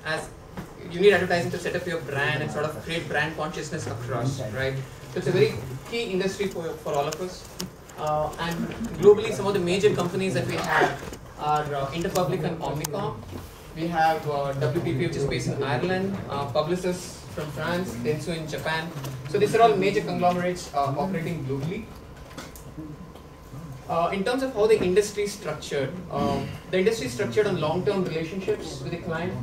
as you need advertising to set up your brand and sort of create brand consciousness across, right? So it's a very key industry for all of us. And globally, some of the major companies that we have are Interpublic and Omnicom. We have WPP, which is based in Ireland, Publicis from France, Dentsu in Japan. So these are all major conglomerates operating globally. In terms of how the industry is structured, the industry is structured on long-term relationships with the client,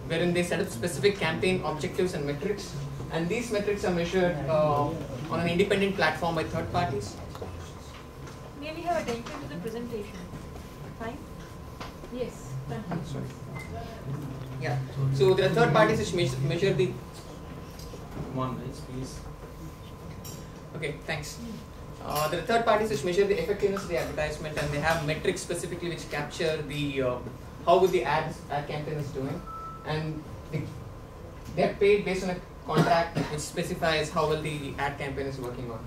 wherein they set up specific campaign objectives and metrics. And these metrics are measured on an independent platform by third parties. May we have attention to the presentation? Fine? Yes, thank you. Sorry. Yeah. So there are third parties which measure the. One minute, please. Okay, thanks. There are third parties which measure the effectiveness of the advertisement, and they have metrics specifically which capture the how good the ad campaign is doing, and they are paid based on a contract which specifies how well the ad campaign is working on.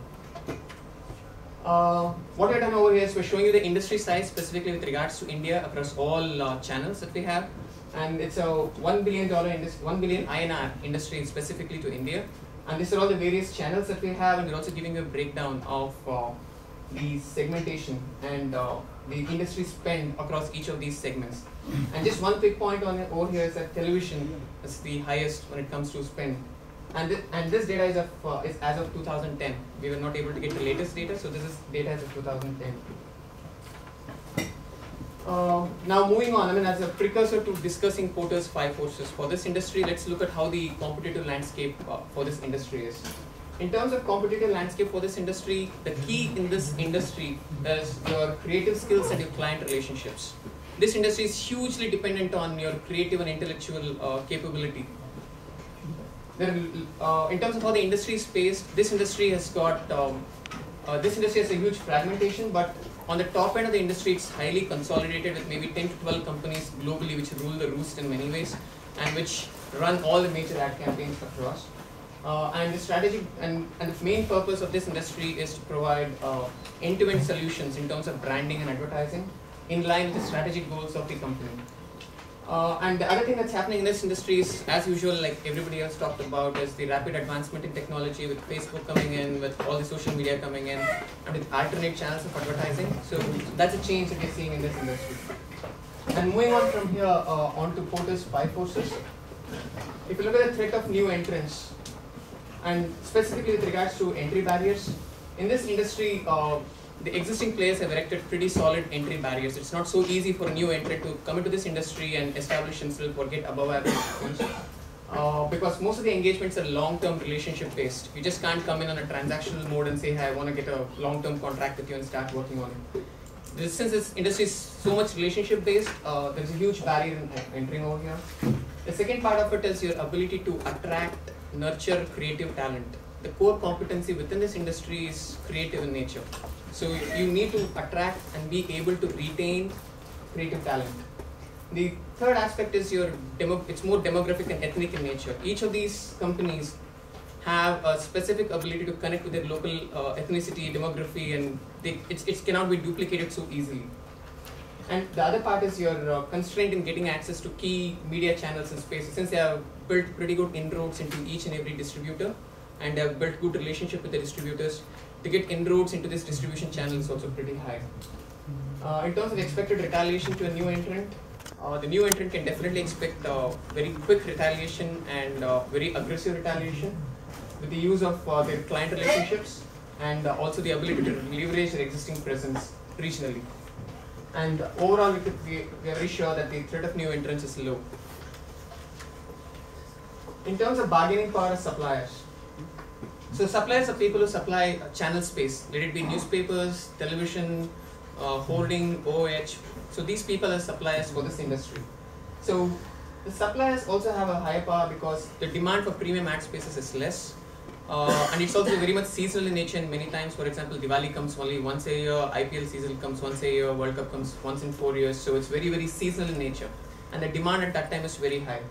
What we have done over here is we're showing you the industry size specifically with regards to India across all channels that we have, and it's a $1 billion INR industry specifically to India. And these are all the various channels that we have, and we're also giving you a breakdown of the segmentation and the industry spend across each of these segments. And just one quick point on it over here is that television is the highest when it comes to spend. And this data is as of 2010. We were not able to get the latest data, so this is data as of 2010. Now moving on, as a precursor to discussing Porter's 5 forces for this industry, let's look at how the competitive landscape for this industry is. In terms of competitive landscape for this industry, the key in this industry is your creative skills and your client relationships. This industry is hugely dependent on your creative and intellectual capability. In terms of how the industry is paced, this industry has got a huge fragmentation, but on the top end of the industry, it's highly consolidated with maybe 10 to 12 companies globally which rule the roost in many ways and which run all the major ad campaigns across. And the strategy and the main purpose of this industry is to provide end-to-end solutions in terms of branding and advertising in line with the strategic goals of the company. And the other thing that's happening in this industry is, as usual, like everybody else talked about, is the rapid advancement in technology with Facebook coming in, with all the social media coming in, and with alternate channels of advertising. So that's a change that we're seeing in this industry. And moving on from here on to Porter's 5 forces. If you look at the threat of new entrants, and specifically with regards to entry barriers, in this industry, the existing players have erected pretty solid entry barriers. It's not so easy for a new entrant to come into this industry and establish himself or get above average performance. Because most of the engagements are long-term relationship based. You just can't come in on a transactional mode and say, hey, I want to get a long-term contract with you and start working on it. Since this industry is so much relationship based, there's a huge barrier in entering over here. The second part of it is your ability to attract, nurture creative talent. The core competency within this industry is creative in nature. So you need to attract and be able to retain creative talent. The third aspect is it's more demographic and ethnic in nature. Each of these companies have a specific ability to connect with their local ethnicity, demography, and it cannot be duplicated so easily. And the other part is your constraint in getting access to key media channels and spaces. Since they have built pretty good inroads into each and every distributor, and they have built good relationship with the distributors, to get inroads into this distribution channel is also pretty high. In terms of expected retaliation to a new entrant, the new entrant can definitely expect very quick retaliation and very aggressive retaliation with the use of their client relationships and also the ability to leverage their existing presence regionally. And overall, we are very sure that the threat of new entrants is low. In terms of bargaining power of suppliers, so suppliers are people who supply channel space, let it be newspapers, television, holding, OH. So these people are suppliers for this industry. So the suppliers also have a higher power because the demand for premium ad spaces is less. And it's also very much seasonal in nature, and many times, for example, Diwali comes only once a year, IPL season comes once a year, World Cup comes once in 4 years. So it's very, very seasonal in nature. And the demand at that time is very high.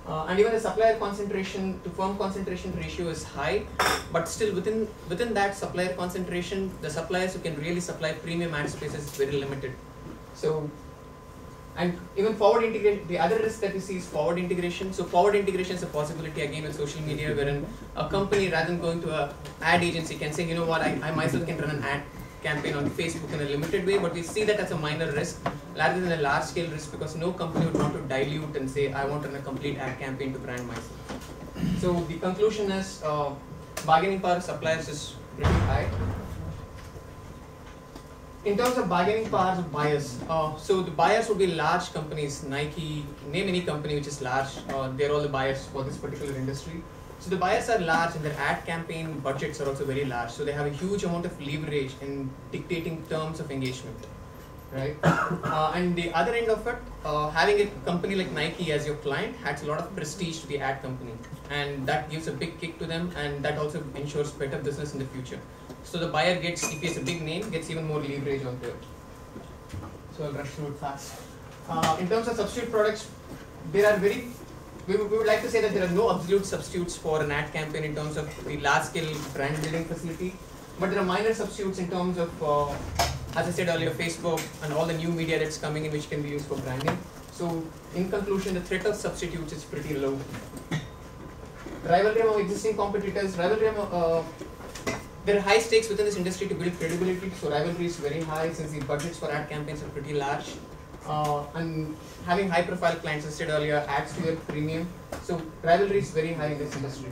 And even the supplier concentration to firm concentration ratio is high, but still within that supplier concentration, the suppliers who can really supply premium ad spaces is very limited. So And even forward integration, the other risk that we see is forward integration. So forward integration is a possibility again with social media, wherein a company, rather than going to a ad agency, can say, you know what, I myself can run an ad campaign on Facebook in a limited way, but we see that as a minor risk rather than a large scale risk, because no company would want to dilute and say, I want to run a complete ad campaign to brand myself. So the conclusion is bargaining power of suppliers is pretty high. In terms of bargaining powers of buyers, so the buyers would be large companies, Nike, name any company which is large, they're all the buyers for this particular industry. So the buyers are large and their ad campaign budgets are also very large. So they have a huge amount of leverage in dictating terms of engagement, right? And the other end of it, having a company like Nike as your client adds a lot of prestige to the ad company, and that gives a big kick to them, and that also ensures better business in the future. So the buyer gets, if he has a big name, gets even more leverage onto it. So I'll rush through it fast. In terms of substitute products, there are we would like to say that there are no absolute substitutes for an ad campaign in terms of the large scale brand building facility, but there are minor substitutes in terms of, as I said earlier, Facebook and all the new media that's coming in which can be used for branding. So in conclusion, the threat of substitutes is pretty low. Rivalry among existing competitors, there are high stakes within this industry to build credibility, so rivalry is very high since the budgets for ad campaigns are pretty large. And having high profile clients, as I said earlier, adds to your premium. So rivalry is very high in this industry.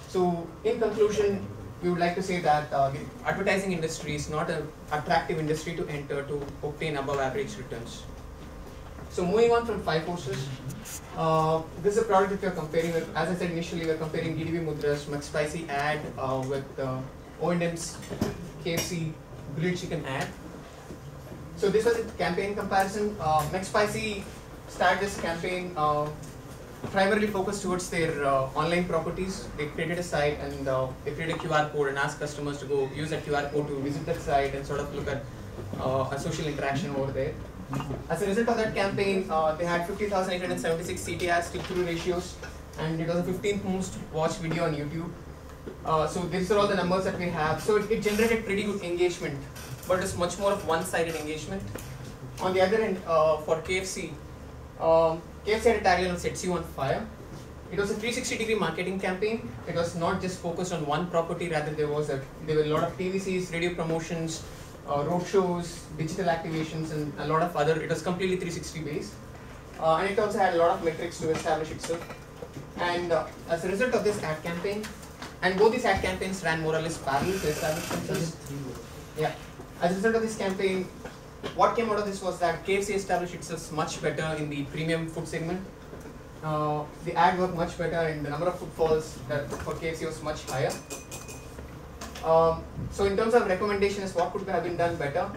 So in conclusion, we would like to say that the advertising industry is not an attractive industry to enter to obtain above average returns. So moving on from 5 forces, this is a product that we are comparing with. As I said initially, we are comparing DDB Mudra's McSpicy ad with O&M's KFC grilled chicken ad. So this was a campaign comparison. McSpicy started this campaign primarily focused towards their online properties. They created a site and they created a QR code and asked customers to go use that QR code to visit that site and sort of look at a social interaction over there. As a result of that campaign, they had 50,876 CTRs, click-through ratios, and it was the 15th most watched video on YouTube. So these are all the numbers that we have. So it generated pretty good engagement, but it's much more of one-sided engagement. On the other end, for KFC, KFC had a tagline that sets you on fire. It was a 360-degree marketing campaign. It was not just focused on one property, rather there were a lot of TVCs, radio promotions, road shows, digital activations, and a lot of other. It was completely 360 based, and it also had a lot of metrics to establish itself. And as a result of this ad campaign, and both these ad campaigns ran more or less parallel to establish themselves. Yeah. As a result of this campaign, what came out of this was that KFC established itself much better in the premium food segment. The ad worked much better, and the number of footfalls for KFC was much higher. So in terms of recommendations, what could have been done better?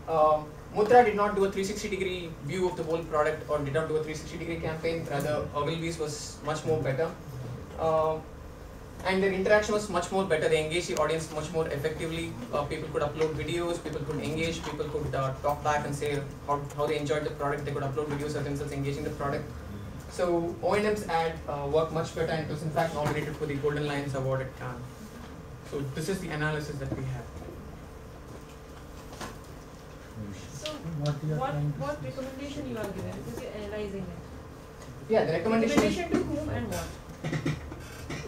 Mudra did not do a 360-degree view of the whole product, or did not do a 360-degree campaign. Rather, Ogilvy's was much more better. And their interaction was much more better. They engaged the audience much more effectively. People could upload videos, people could engage, people could talk back and say how they enjoyed the product. They could upload videos of themselves engaging the product. So O&M's ad worked much better, and it was in fact nominated for the Golden Lions Award at Cannes. So this is the analysis that we have. So what recommendation you are giving, because you're analyzing it? Yeah, the recommendation to whom and what?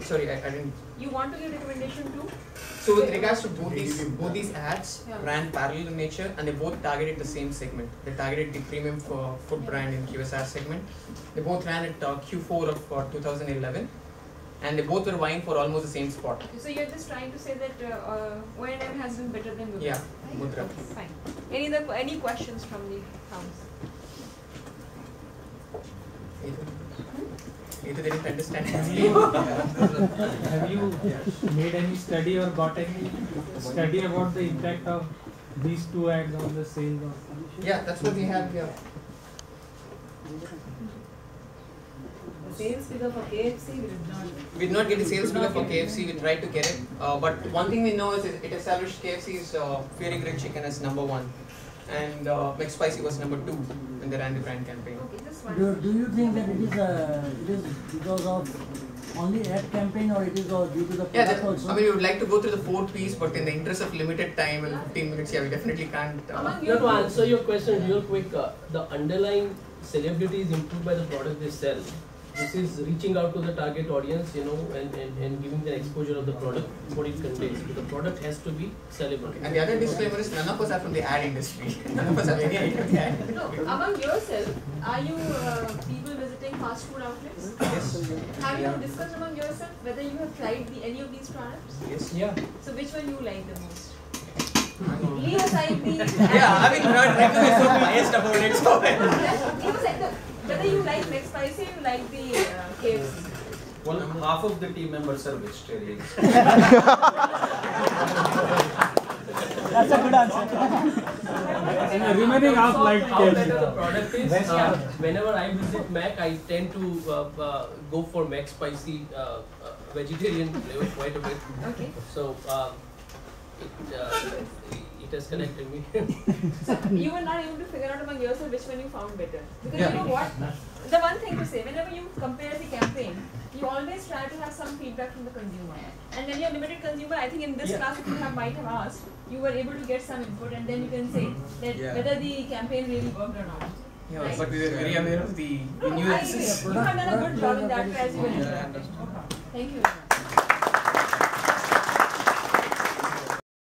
Sorry, I didn't. You want to give recommendation to? So with regards to both these ads ran parallel in nature, and they both targeted the same segment. They targeted the premium food brand in QSR segment. They both ran at Q4 of 2011. And they both were vying for almost the same spot. Okay, so you're just trying to say that O&M has been better than Mudra? Yeah, right? Mudra. Okay, fine. Any questions from the house? Either they didn't understand. Have you made any study or got any study about the impact of these two ads on the sales? Yeah, that's what we have here. Sales figure for KFC we did not. We did not get the sales figure for KFC. We tried to get it, but one thing we know is it established KFC's Fury Grilled Chicken as #1, and McSpicy was #2 when they ran the brand campaign. Okay, just one. Do you think that it is because of only ad campaign or it is due to the Yeah, product also? I mean, we would like to go through the 4 Ps, but in the interest of limited time and 15 minutes, yeah, we definitely can't. Among Now, to answer your question real quick, the underlying celebrity is improved by the product they sell. This is reaching out to the target audience, you know, and giving the exposure of the product, what it contains. But the product has to be sellable. And the other disclaimer is none of us are from the ad industry. None of us have any idea of the ad industry. No, among yourself, are you people visiting fast food outlets? Yes. Have you discussed among yourself whether you have tried any of these products? Yes. Yeah. So which one you like the most? Leave aside the Yeah, I mean, I'm so biased about it. So leave aside the whether you like McSpicy or you like the KFC. Well, half of the team members are vegetarians. That's a good answer. And the remaining half like How better the KFC. product is, whenever I visit Mac, I tend to go for McSpicy vegetarian flavor quite a bit. Okay. So it has connected me. So you were not able to figure out among yourself which one you found better. Because Yeah. you know what? The one thing to say, whenever you compare the campaign, you always try to have some feedback from the consumer. And when you're limited consumer, I think in this class if you might have asked, you were able to get some input and then you can say that whether the campaign really worked or not. yeah, Right? but we were very aware of the No, I agree. nuances. You have done a good job in that way as you were. Thank you very much.